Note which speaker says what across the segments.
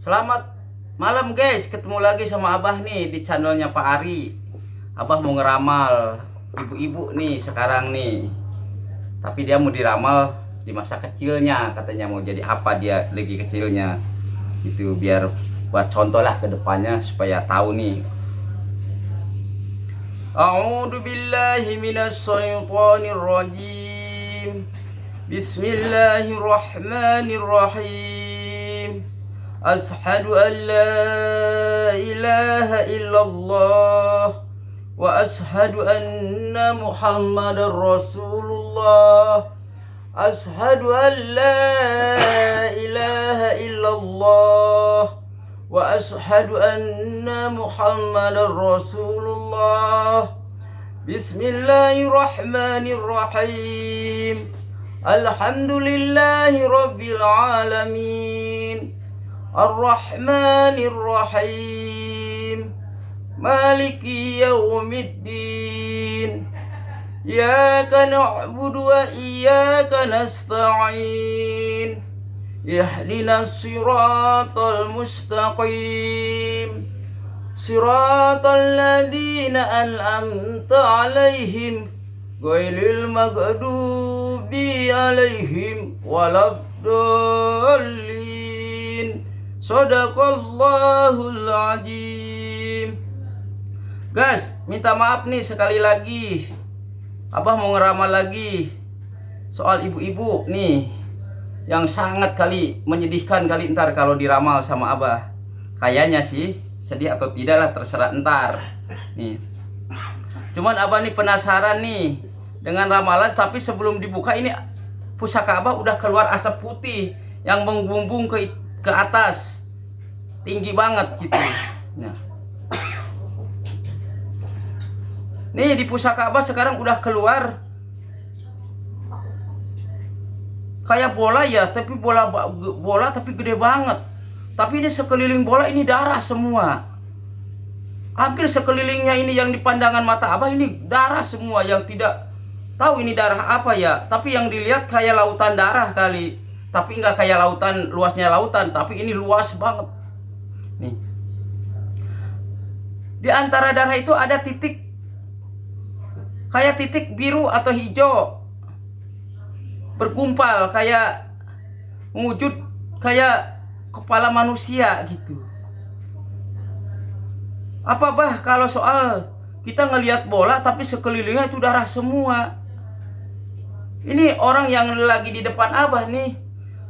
Speaker 1: Selamat malam guys, ketemu lagi sama Abah nih di channelnya Pak Ari. Abah mau ngeramal ibu-ibu nih sekarang nih. Tapi dia mau diramal di masa kecilnya, katanya mau jadi apa dia lagi kecilnya. Itu biar buat contoh lah ke depannya supaya tahu nih. A'udzu billahi minasy syaithanir rajim. Bismillahirrahmanirrahim. Ashhadu an la ilaha illallah wa ashhadu anna Muhammadar Rasulullah. Ashhadu an la ilaha illallah wa ashhadu anna Muhammadar Rasulullah. Bismillahirrahmanirrahim. Alhamdulillahi rabbil alamin. Ar-Rahmanir Rahim. Maliki yaumiddin. Iyyaka na'budu wa iyyaka nasta'in. Ihdinas siratal mustaqim. Siratal ladzina an'amta 'alaihim ghairil maghdubi 'alaihim waladdallin. Shadaqallahul azim. Guys, minta maaf nih sekali lagi. Abah mau ngeramal lagi soal ibu-ibu nih yang sangat kali menyedihkan kali ntar kalau diramal sama Abah. Kayaknya sih sedih atau tidak lah terserah ntar. Nih. Cuman Abah nih penasaran nih dengan ramalan, tapi sebelum dibuka ini pusaka Abah udah keluar asap putih yang membumbung ke atas. Tinggi banget gitu. Nah. Nih di pusaka Abah sekarang udah keluar kayak bola ya, tapi bola tapi gede banget. Tapi ini sekeliling bola ini darah semua. Hampir sekelilingnya ini yang di pandangan mata Abah ini darah semua, yang tidak tahu ini darah apa ya. Tapi yang dilihat kayak lautan darah kali. Tapi nggak kayak lautan, luasnya lautan, tapi ini luas banget. Nih. Di antara darah itu ada titik kayak titik biru atau hijau bergumpal kayak wujud kayak kepala manusia gitu. Apa bah kalau soal kita ngelihat bola tapi sekelilingnya itu darah semua. Ini orang yang lagi di depan Abah nih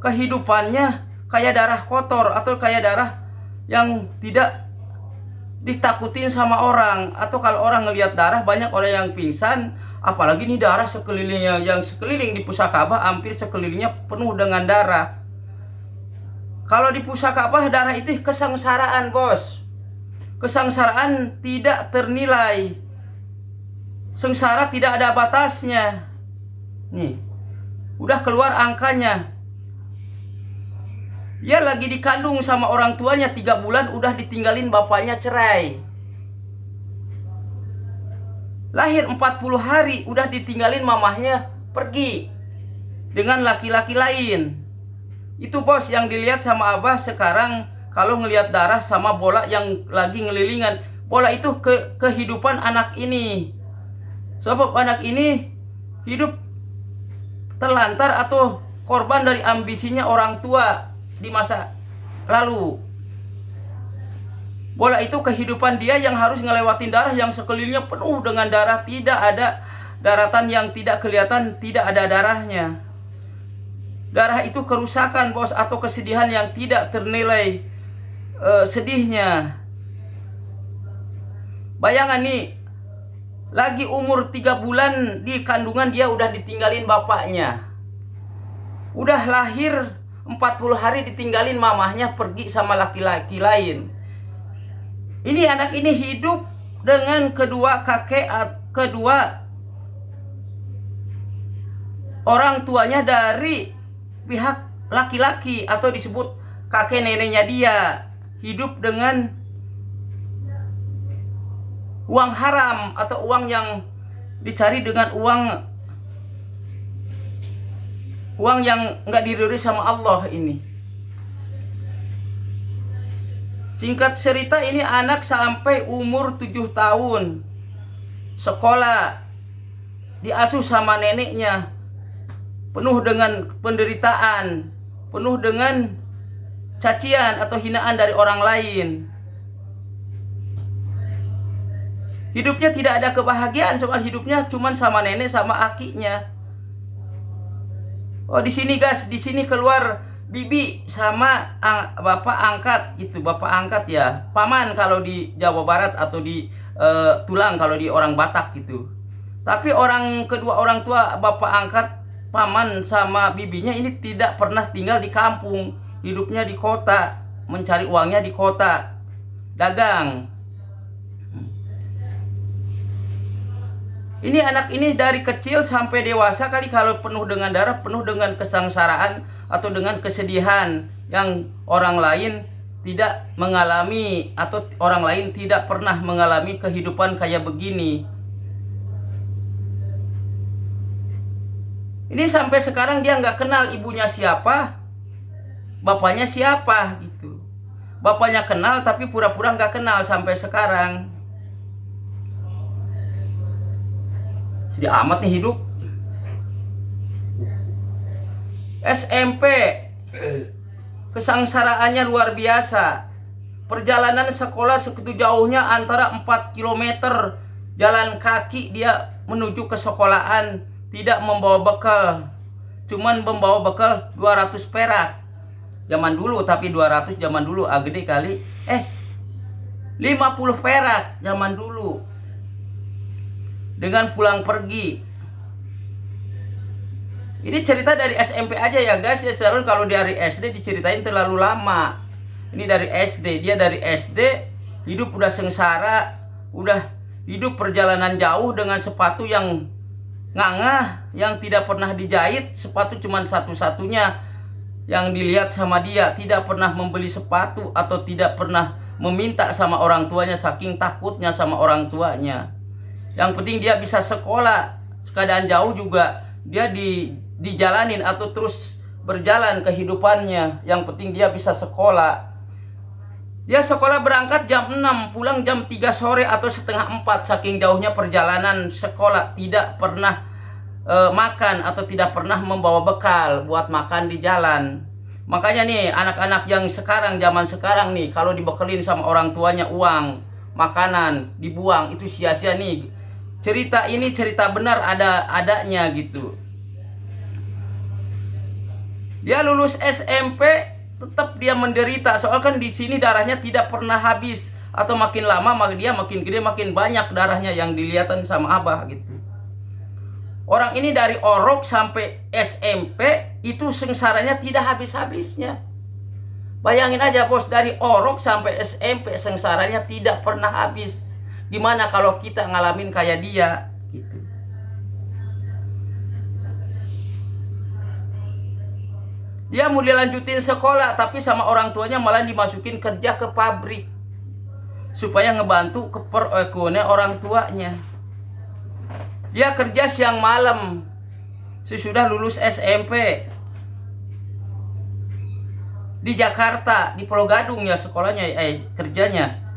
Speaker 1: kehidupannya kayak darah kotor atau kayak darah yang tidak ditakutin sama orang. Atau kalau orang ngelihat darah, banyak orang yang pingsan, apalagi nih darah sekelilingnya, yang sekeliling di pusaka Abah hampir sekelilingnya penuh dengan darah. Kalau di pusaka Abah darah itu kesengsaraan bos. Kesengsaraan tidak ternilai. Sengsara tidak ada batasnya. Nih, udah keluar angkanya. Dia lagi dikandung sama orang tuanya 3 bulan, udah ditinggalin bapaknya cerai. Lahir 40 hari, udah ditinggalin mamahnya pergi dengan laki-laki lain. Itu bos yang dilihat sama Abah sekarang kalau ngelihat darah sama bola yang lagi ngelilingan. Bola itu kehidupan anak ini. Sebab anak ini hidup terlantar atau korban dari ambisinya orang tua di masa lalu. Bola itu kehidupan dia yang harus ngelewatin darah yang sekelilingnya penuh dengan darah. Tidak ada daratan yang tidak kelihatan, tidak ada darahnya. Darah itu kerusakan bos, atau kesedihan yang tidak ternilai sedihnya. Bayangan nih, lagi umur 3 bulan di kandungan dia udah ditinggalin bapaknya. Udah lahir 40 hari ditinggalin mamahnya pergi sama laki-laki lain. Ini anak ini hidup dengan kedua orang tuanya dari pihak laki-laki atau disebut kakek neneknya dia. Hidup dengan uang haram atau uang yang dicari dengan uang yang nggak diridhoi sama Allah ini. Singkat cerita, ini anak sampai umur 7 tahun sekolah, diasuh sama neneknya, penuh dengan penderitaan, penuh dengan cacian atau hinaan dari orang lain. Hidupnya tidak ada kebahagiaan, soal hidupnya cuman sama nenek sama akinya. Oh, di sini guys, di sini keluar bibi sama bapak angkat gitu, bapak angkat ya, paman kalau di Jawa Barat, atau di tulang kalau di orang Batak gitu. Tapi kedua orang tua, bapak angkat, paman sama bibinya ini tidak pernah tinggal di kampung, hidupnya di kota, mencari uangnya di kota, dagang. Ini anak ini dari kecil sampai dewasa kali kalau penuh dengan darah, penuh dengan kesengsaraan atau dengan kesedihan yang orang lain tidak mengalami, atau orang lain tidak pernah mengalami kehidupan kayak begini. Ini sampai sekarang dia nggak kenal ibunya siapa, bapaknya siapa gitu. Bapaknya kenal tapi pura-pura nggak kenal sampai sekarang. Jadi amat nih hidup. SMP, kesengsaraannya luar biasa. Perjalanan sekolah segitu jauhnya, antara 4 km jalan kaki dia menuju ke sekolahan, tidak membawa bekal. Cuman membawa bekal 200 perak. Zaman dulu, tapi 200 zaman dulu gede kali. 50 perak zaman dulu. Dengan pulang pergi. Ini cerita dari SMP aja ya guys ya, kalau dari SD diceritain terlalu lama. Ini dari SD, dia dari SD hidup udah sengsara, udah hidup perjalanan jauh dengan sepatu yang ngangah, yang tidak pernah dijahit, sepatu cuman satu-satunya yang dilihat sama dia, tidak pernah membeli sepatu atau tidak pernah meminta sama orang tuanya saking takutnya sama orang tuanya. Yang penting dia bisa sekolah, keadaan jauh juga dia dijalanin atau terus berjalan kehidupannya. Yang penting dia bisa sekolah. Dia sekolah berangkat jam 6, pulang jam 3 sore atau setengah 4, saking jauhnya perjalanan sekolah. Tidak pernah makan atau tidak pernah membawa bekal buat makan di jalan. Makanya nih anak-anak yang sekarang, zaman sekarang nih, kalau dibekelin sama orang tuanya uang, makanan, dibuang, itu sia-sia nih. Cerita ini cerita benar adanya gitu. Dia lulus SMP tetap dia menderita, soal kan di sini darahnya tidak pernah habis, atau makin lama dia makin gede makin banyak darahnya yang dilihatin sama abah gitu. Orang ini dari orok sampai SMP itu sengsaranya tidak habis-habisnya. Bayangin aja bos, dari orok sampai SMP sengsaranya tidak pernah habis. Gimana kalau kita ngalamin kayak dia gitu. Dia mau dilanjutin sekolah, tapi sama orang tuanya malah dimasukin kerja ke pabrik supaya ngebantu ke perekonomian orang tuanya. Dia kerja siang malam sesudah lulus SMP. Di Jakarta, di Pulau Gadung ya sekolahnya, kerjanya.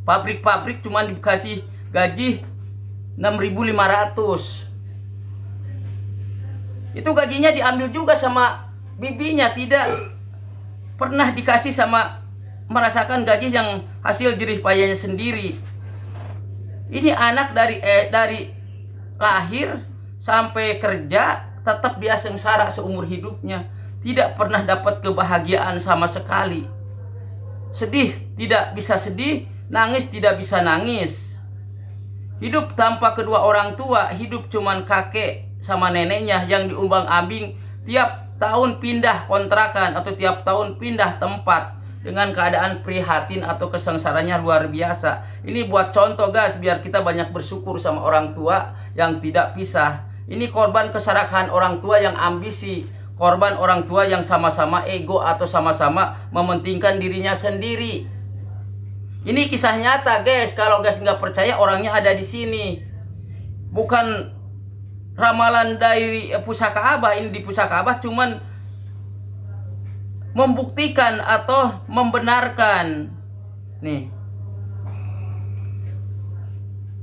Speaker 1: Pabrik-pabrik cuma dikasih gaji 6.500. Itu gajinya diambil juga sama bibinya, tidak pernah dikasih sama, merasakan gaji yang hasil jerih payahnya sendiri. Ini anak dari lahir sampai kerja tetap dia sengsara seumur hidupnya, tidak pernah dapat kebahagiaan sama sekali. Sedih tidak bisa sedih, nangis tidak bisa nangis. Hidup tanpa kedua orang tua, hidup cuman kakek sama neneknya yang diumbang-ambing, tiap tahun pindah kontrakan atau tiap tahun pindah tempat, dengan keadaan prihatin atau kesengsaranya luar biasa. Ini buat contoh guys, biar kita banyak bersyukur sama orang tua yang tidak pisah. Ini korban keserakahan orang tua yang ambisi, korban orang tua yang sama-sama ego atau sama-sama mementingkan dirinya sendiri. Ini kisah nyata guys. Kalau guys nggak percaya, orangnya ada di sini. Bukan ramalan dari Pusaka Abah. Ini di Pusaka Abah cuman membuktikan atau membenarkan. Nih,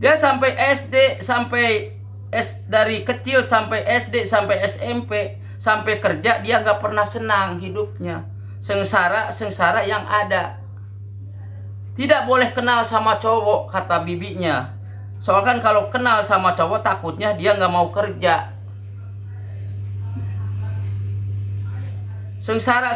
Speaker 1: dia sampai SD, dari kecil sampai SD sampai SMP sampai kerja, dia nggak pernah senang hidupnya. Sengsara yang ada. Tidak boleh kenal sama cowok, kata bibinya. Soalnya kan kalau kenal sama cowok takutnya dia nggak mau kerja. Sengsara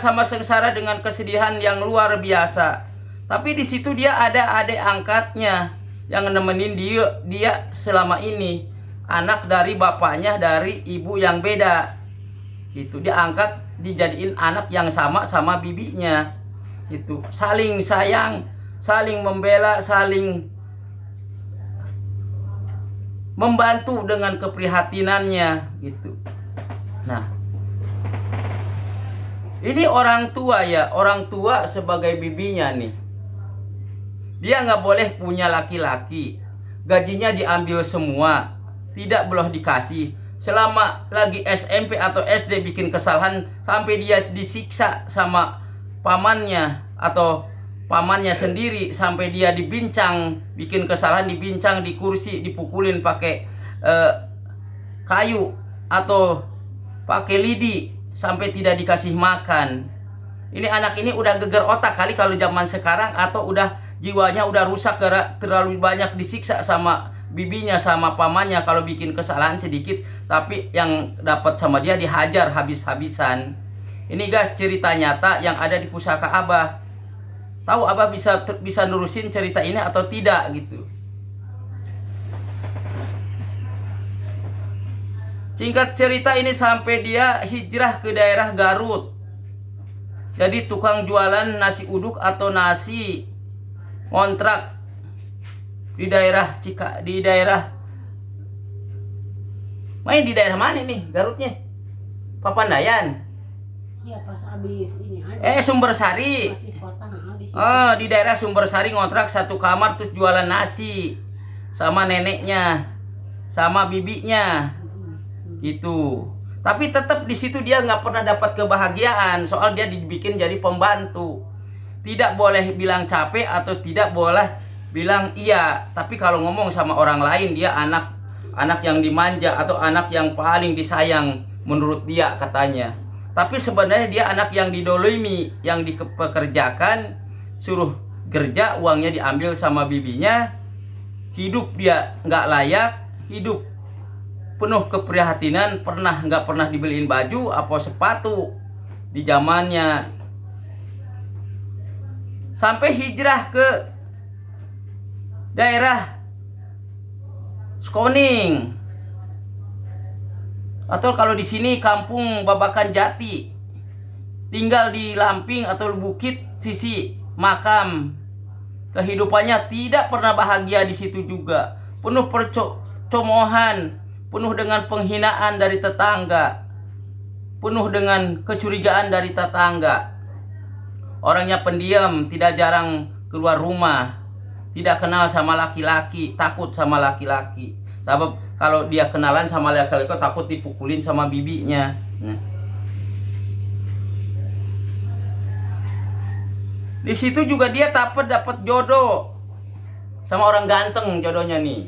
Speaker 1: dengan kesedihan yang luar biasa. Tapi di situ dia ada adik angkatnya yang nemenin dia selama ini. Anak dari bapaknya dari ibu yang beda. Gitu. Dia angkat, dijadiin anak yang sama bibinya. Gitu. Saling sayang, saling membela, saling membantu dengan keprihatinannya gitu. Nah, ini orang tua sebagai bibinya nih. Dia nggak boleh punya laki-laki, gajinya diambil semua, tidak boleh dikasih. Selama lagi SMP atau SD bikin kesalahan sampai dia disiksa sama pamannya atau pamannya sendiri, sampai dia dibincang, bikin kesalahan dibincang di kursi, dipukulin pakai kayu atau pakai lidi sampai tidak dikasih makan. Ini anak ini udah geger otak kali kalau zaman sekarang, atau udah jiwanya udah rusak gara terlalu banyak disiksa sama bibinya sama pamannya. Kalau bikin kesalahan sedikit tapi yang dapat sama dia dihajar habis-habisan. Ini guys cerita nyata yang ada di pusaka Abah. Tahu Abah bisa nurusin cerita ini atau tidak gitu. Singkat cerita, ini sampai dia hijrah ke daerah Garut. Jadi tukang jualan nasi uduk atau nasi ngontrak di daerah main di daerah mana nih Garutnya? Papandayan.
Speaker 2: Iya, pas habis ini aja.
Speaker 1: Sumbersari.
Speaker 2: Masih kota, di situ.
Speaker 1: Di daerah Sumbersari ngontrak satu kamar terus jualan nasi sama neneknya sama bibinya gitu. Tapi tetap di situ dia nggak pernah dapat kebahagiaan, soal dia dibikin jadi pembantu. Tidak boleh bilang capek atau tidak boleh bilang iya. Tapi kalau ngomong sama orang lain dia anak yang dimanja atau anak yang paling disayang menurut dia katanya. Tapi sebenarnya dia anak yang didolimi, yang dipekerjakan, suruh kerja, uangnya diambil sama bibinya. Hidup dia nggak layak, hidup penuh keprihatinan, nggak pernah dibeliin baju apa sepatu di zamannya. Sampai hijrah ke daerah Skoning, atau kalau di sini kampung Babakan Jati, tinggal di Lamping atau bukit sisi makam. Kehidupannya tidak pernah bahagia di situ juga, penuh percomohan, penuh dengan penghinaan dari tetangga, penuh dengan kecurigaan dari tetangga. Orangnya pendiam, tidak jarang keluar rumah, tidak kenal sama laki-laki, takut sama laki-laki. Sebab kalau dia kenalan sama laki-laki takut dipukulin sama bibinya. Nah. Di situ juga dia dapat jodoh sama orang ganteng jodohnya nih.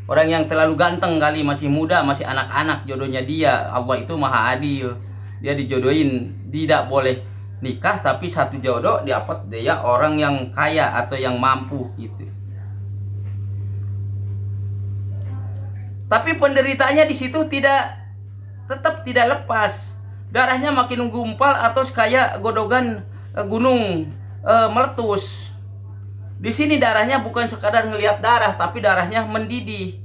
Speaker 1: Orang yang terlalu ganteng kali, masih muda, masih anak-anak jodohnya dia. Allah itu maha adil. Dia dijodohin, tidak boleh nikah tapi satu jodoh dapat dia orang yang kaya atau yang mampu gitu. Tapi penderitanya di situ tetap tidak lepas. Darahnya makin gumpal atau kayak godogan gunung meletus. Di sini darahnya bukan sekadar ngelihat darah, tapi darahnya mendidih.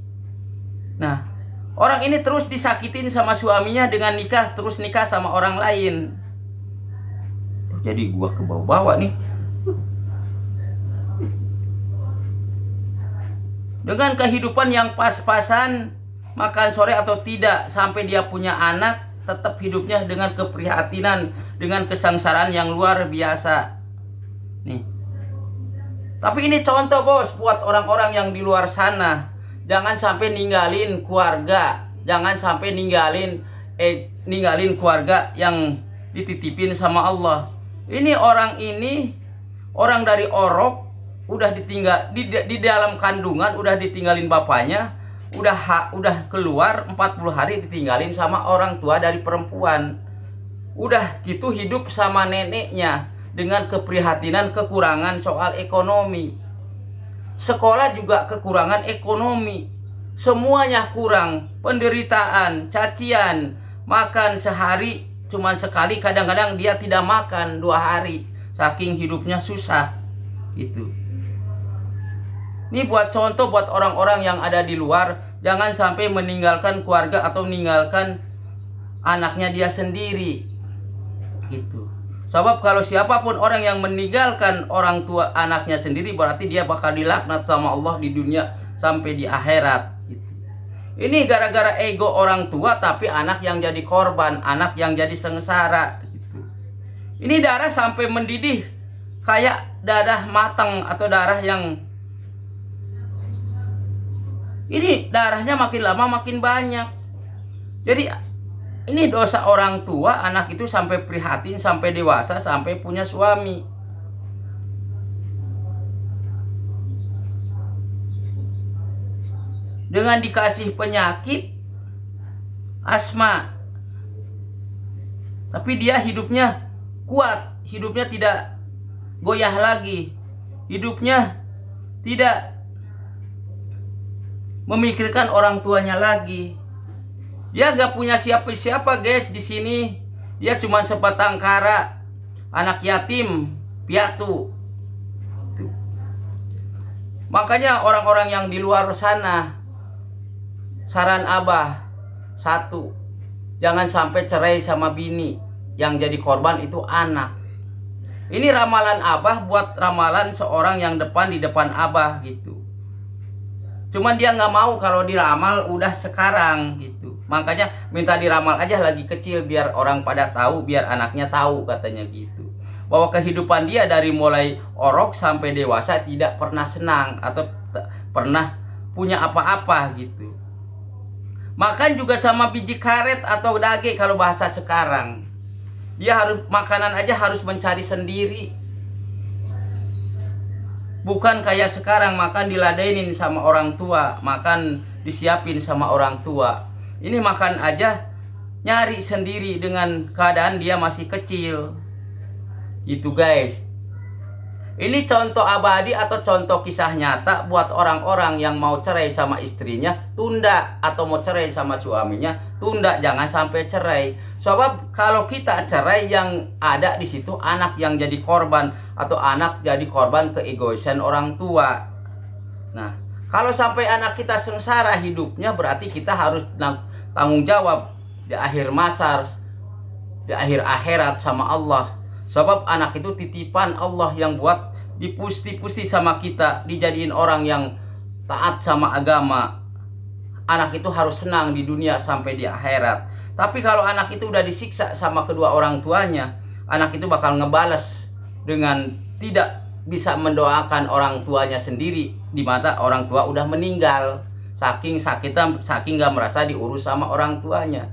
Speaker 1: Nah, orang ini terus disakitin sama suaminya dengan terus nikah sama orang lain. Jadi gua ke bawah-bawah nih. Dengan kehidupan yang pas-pasan, makan sore atau tidak, sampai dia punya anak, tetap hidupnya dengan keprihatinan, dengan kesengsaraan yang luar biasa. Nih. Tapi ini contoh bos buat orang-orang yang di luar sana. Jangan sampai ninggalin keluarga, jangan sampai ninggalin keluarga yang dititipin sama Allah. Ini orang dari Orok udah ditinggal di dalam kandungan, udah ditinggalin bapaknya, udah keluar 40 hari ditinggalin sama orang tua dari perempuan. Udah gitu hidup sama neneknya dengan keprihatinan kekurangan soal ekonomi. Sekolah juga kekurangan ekonomi. Semuanya kurang, penderitaan, cacian, makan sehari cuman sekali, kadang-kadang dia tidak makan 2 hari saking hidupnya susah gitu. Ini buat contoh buat orang-orang yang ada di luar, jangan sampai meninggalkan keluarga atau meninggalkan anaknya dia sendiri gitu. Sebab kalau siapapun orang yang meninggalkan orang tua anaknya sendiri, berarti dia bakal dilaknat sama Allah di dunia sampai di akhirat gitu. Ini gara-gara ego orang tua, tapi anak yang jadi korban, anak yang jadi sengsara gitu. Ini darah sampai mendidih kayak darah matang atau darah yang ini darahnya makin lama makin banyak. Jadi ini dosa orang tua, anak itu sampai prihatin, sampai dewasa, sampai punya suami. Dengan dikasih penyakit asma, tapi dia hidupnya kuat, hidupnya tidak goyah lagi, hidupnya tidak memikirkan orang tuanya lagi. Dia gak punya siapa-siapa guys di sini. Dia cuma sebatang kara, anak yatim piatu. Tuh. Makanya orang-orang yang di luar sana, saran Abah satu, jangan sampai cerai sama bini. Yang jadi korban itu anak. Ini ramalan Abah buat ramalan seorang yang di depan Abah gitu. Cuman dia nggak mau kalau diramal udah sekarang gitu. Makanya minta diramal aja lagi kecil biar orang pada tahu, biar anaknya tahu katanya gitu. Bahwa kehidupan dia dari mulai orok sampai dewasa tidak pernah senang atau pernah punya apa-apa gitu. Makan juga sama biji karet atau dage kalau bahasa sekarang. Dia harus makanan aja harus mencari sendiri. Bukan kayak sekarang makan diladenin sama orang tua, makan disiapin sama orang tua. Ini makan aja nyari sendiri dengan keadaan dia masih kecil. Gitu guys. Ini contoh abadi atau contoh kisah nyata buat orang-orang yang mau cerai sama istrinya, tunda, atau mau cerai sama suaminya, tunda, jangan sampai cerai. Sebab kalau kita cerai, yang ada di situ anak yang jadi korban atau anak jadi korban keegoisan orang tua. Nah, kalau sampai anak kita sengsara hidupnya, berarti kita harus tanggung jawab di akhir masa, di akhir akhirat sama Allah. Sebab anak itu titipan Allah yang buat dipusti-pusti sama kita, dijadiin orang yang taat sama agama. Anak itu harus senang di dunia sampai di akhirat. Tapi kalau anak itu udah disiksa sama kedua orang tuanya, anak itu bakal ngebales dengan tidak bisa mendoakan orang tuanya sendiri, di mata orang tua udah meninggal. Saking sakitnya, saking gak merasa diurus sama orang tuanya.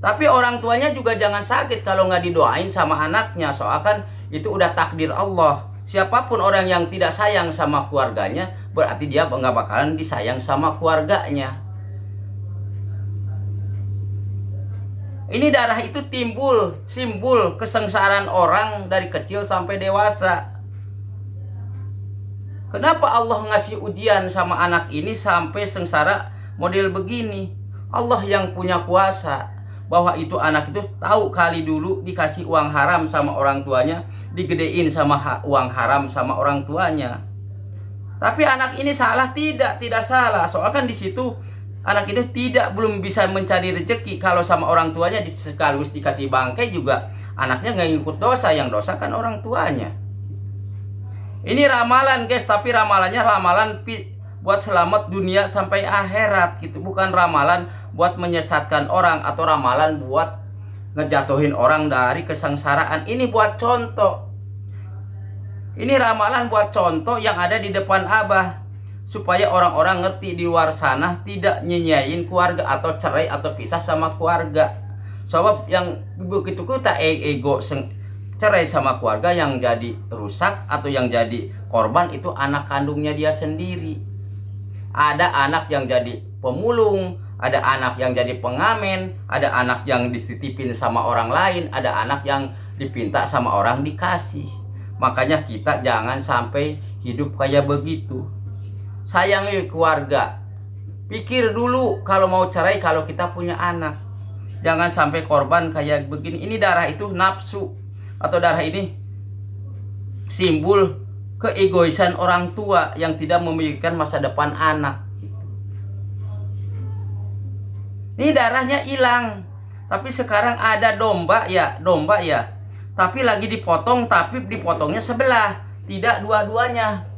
Speaker 1: Tapi orang tuanya juga jangan sakit kalau nggak didoain sama anaknya. Soalnya kan itu udah takdir Allah. Siapapun orang yang tidak sayang sama keluarganya, berarti dia nggak bakalan disayang sama keluarganya. Ini darah itu timbul, simbol kesengsaraan orang dari kecil sampai dewasa. Kenapa Allah ngasih ujian sama anak ini sampai sengsara model begini? Allah yang punya kuasa. Bahwa itu anak itu tahu kali dulu dikasih uang haram sama orang tuanya, digedein sama uang haram sama orang tuanya. Tapi anak ini salah? Tidak salah. Soalnya kan di situ anak itu belum bisa mencari rezeki. Kalau sama orang tuanya sekaligus dikasih bangkai juga, anaknya nggak ngikut dosa, yang dosa kan orang tuanya. Ini ramalan guys, tapi ramalannya ramalan buat selamat dunia sampai akhirat gitu, bukan ramalan buat menyesatkan orang atau ramalan buat ngejatuhin orang dari kesengsaraan. Ini buat contoh. Ini ramalan buat contoh yang ada di depan Abah, supaya orang-orang ngerti di luar sana tidak nyenyain keluarga atau cerai atau pisah sama keluarga. Sebab yang begitu kita ego cerai sama keluarga, yang jadi rusak atau yang jadi korban itu anak kandungnya dia sendiri. Ada anak yang jadi pemulung, ada anak yang jadi pengamen, ada anak yang dititipin sama orang lain, ada anak yang dipinta sama orang dikasih. Makanya kita jangan sampai hidup kayak begitu. Sayangi keluarga. Pikir dulu kalau mau cerai kalau kita punya anak. Jangan sampai korban kayak begini. Ini darah itu nafsu, atau darah ini simbol keegoisan orang tua yang tidak memikirkan masa depan anak. Ini darahnya hilang. Tapi sekarang ada domba ya, tapi lagi dipotong, tapi dipotongnya sebelah, tidak dua-duanya.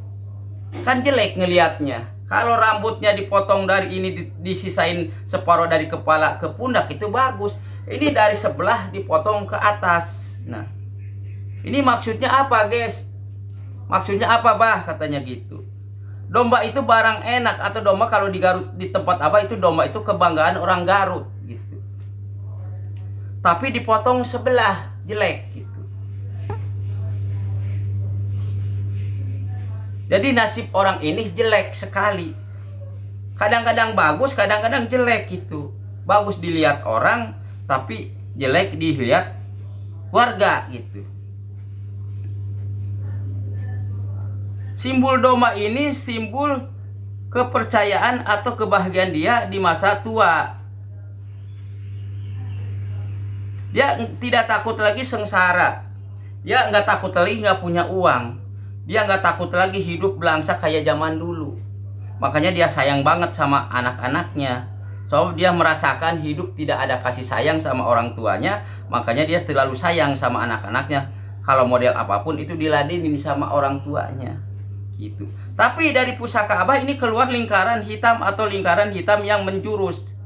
Speaker 1: Kan jelek ngelihatnya. Kalau rambutnya dipotong dari ini disisain separuh dari kepala ke pundak itu bagus. Ini dari sebelah dipotong ke atas. Nah, ini maksudnya apa, guys? Maksudnya apa, bah? Katanya gitu. Domba itu barang enak, atau domba kalau di Garut, di tempat Abah itu domba itu kebanggaan orang Garut gitu. Tapi dipotong sebelah, jelek gitu. Jadi nasib orang ini jelek sekali. Kadang-kadang bagus, kadang-kadang jelek gitu. Bagus dilihat orang, tapi jelek dilihat warga gitu. Simbol domba ini simbol kepercayaan atau kebahagiaan dia di masa tua. Dia tidak takut lagi sengsara. Dia nggak takut lagi nggak punya uang. Dia nggak takut lagi hidup belangsa kayak zaman dulu. Makanya dia sayang banget sama anak-anaknya. Soalnya dia merasakan hidup tidak ada kasih sayang sama orang tuanya. Makanya dia selalu sayang sama anak-anaknya. Kalau model apapun itu diladenin sama orang tuanya gitu. Tapi dari pusaka Abah ini keluar lingkaran hitam atau lingkaran hitam yang menjurus.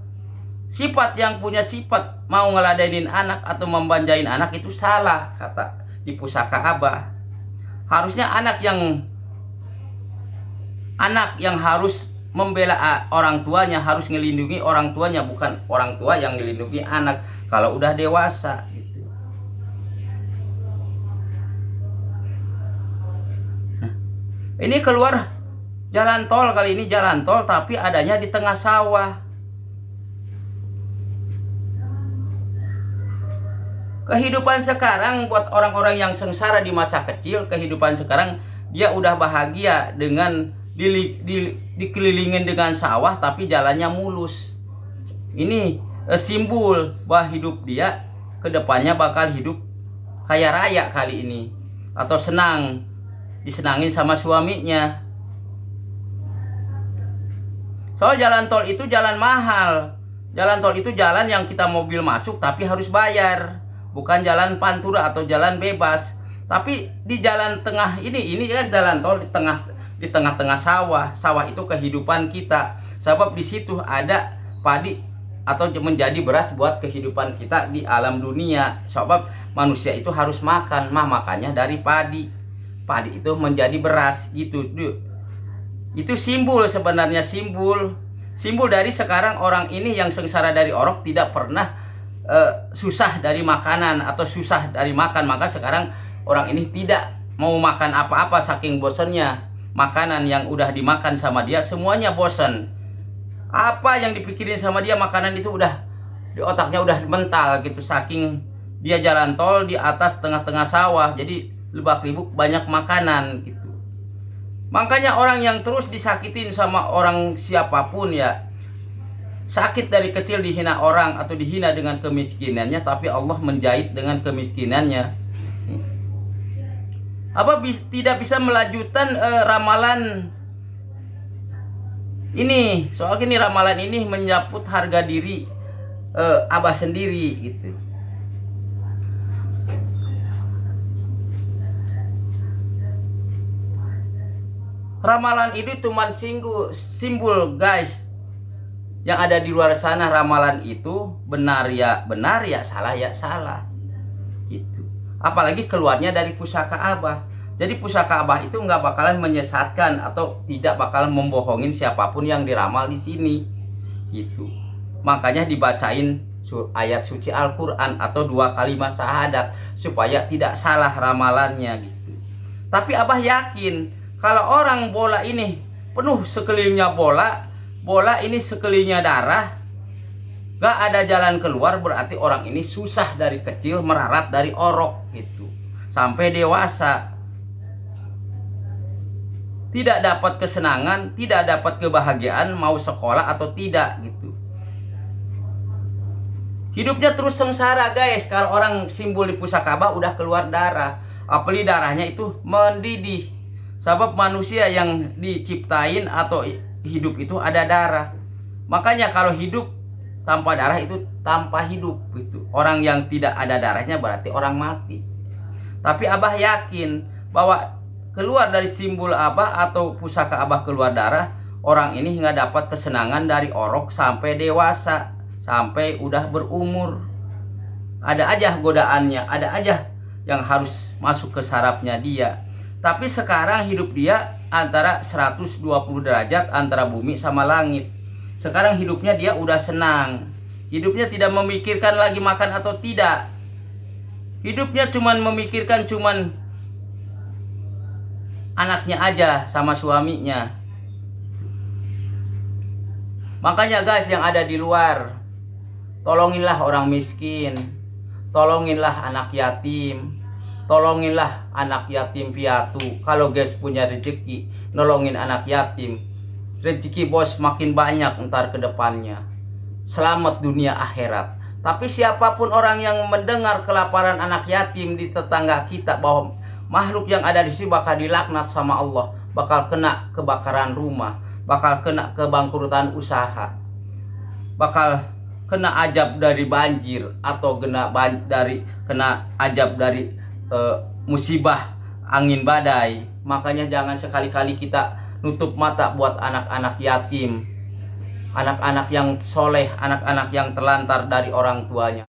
Speaker 1: Sifat yang punya sifat mau ngeladenin anak atau membanjain anak itu salah, kata di pusaka Abah. Harusnya anak yang harus membela orang tuanya, harus ngelindungi orang tuanya, bukan orang tua yang ngelindungi anak kalau udah dewasa gitu. Nah, ini keluar jalan tol, kali ini jalan tol tapi adanya di tengah sawah. Kehidupan sekarang buat orang-orang yang sengsara di masa kecil, kehidupan sekarang dia udah bahagia dengan dikelilingin dengan sawah tapi jalannya mulus. Ini simbol bahwa hidup dia kedepannya bakal hidup kaya raya kali ini, atau senang, disenangin sama suaminya. Soal jalan tol itu jalan mahal. Jalan tol itu jalan yang kita mobil masuk tapi harus bayar. Bukan jalan pantura atau jalan bebas. Tapi di jalan tengah ini kan jalan tol di tengah-tengah sawah. Sawah itu kehidupan kita. Sebab di situ ada padi atau menjadi beras buat kehidupan kita di alam dunia. Sebab manusia itu harus makan, makannya dari padi. Padi itu menjadi beras gitu. Itu simbol sebenarnya, simbol dari sekarang orang ini yang sengsara dari orok tidak pernah susah dari makanan atau susah dari makan. Maka sekarang orang ini tidak mau makan apa-apa saking bosannya. Makanan yang udah dimakan sama dia semuanya bosan. Apa yang dipikirin sama dia, makanan itu udah di otaknya udah mental gitu. Saking dia jalan tol di atas tengah-tengah sawah, jadi lebak-libuk banyak makanan gitu. Makanya orang yang terus disakitin sama orang siapapun ya, sakit dari kecil dihina orang atau dihina dengan kemiskinannya, tapi Allah menjahit dengan kemiskinannya. Apa tidak bisa melanjutkan ramalan ini? Soal ini ramalan ini menyangkut harga diri Abah sendiri gitu. Ramalan itu cuma simbol, guys. Yang ada di luar sana ramalan itu benar ya benar, ya salah ya salah gitu. Apalagi keluarnya dari pusaka Abah. Jadi pusaka Abah itu nggak bakalan menyesatkan atau tidak bakalan membohongin siapapun yang diramal di sini gitu. Makanya dibacain ayat suci Al-Quran atau 2 kalimat syahadat supaya tidak salah ramalannya gitu. Tapi Abah yakin kalau orang bola ini penuh sekelilingnya bola ini sekelilingnya darah, gak ada jalan keluar, berarti orang ini susah dari kecil merarat dari orok gitu sampai dewasa. Tidak dapat kesenangan, tidak dapat kebahagiaan, mau sekolah atau tidak gitu. Hidupnya terus sengsara guys. Kalau orang simbol di pusakabah udah keluar darah, apalagi darahnya itu mendidih. Sebab manusia yang diciptain atau hidup itu ada darah. Makanya kalau hidup tanpa darah itu tanpa hidup gitu. Orang yang tidak ada darahnya berarti orang mati. Tapi Abah yakin bahwa keluar dari simbol Abah atau pusaka Abah keluar darah, orang ini nggak dapat kesenangan dari orok sampai dewasa, sampai udah berumur. Ada aja godaannya, ada aja yang harus masuk ke sarafnya dia. Tapi sekarang hidup dia antara 120 derajat antara bumi sama langit. Sekarang hidupnya dia udah senang. Hidupnya tidak memikirkan lagi makan atau tidak. Hidupnya cuman memikirkan anaknya aja sama suaminya. Makanya guys yang ada di luar, tolonginlah orang miskin, tolonginlah anak yatim, tolonginlah anak yatim piatu. Kalau guys punya rezeki, nolongin anak yatim, rezeki bos makin banyak ntar ke depannya. Selamat dunia akhirat. Tapi siapapun orang yang mendengar kelaparan anak yatim di tetangga kita, bahwa makhluk yang ada di sini bakal dilaknat sama Allah, bakal kena kebakaran rumah, bakal kena kebangkrutan usaha, bakal kena ajab dari banjir, atau kena ajab dari musibah angin badai. Makanya jangan sekali-kali kita nutup mata buat anak-anak yatim, anak-anak yang soleh, anak-anak yang terlantar dari orang tuanya.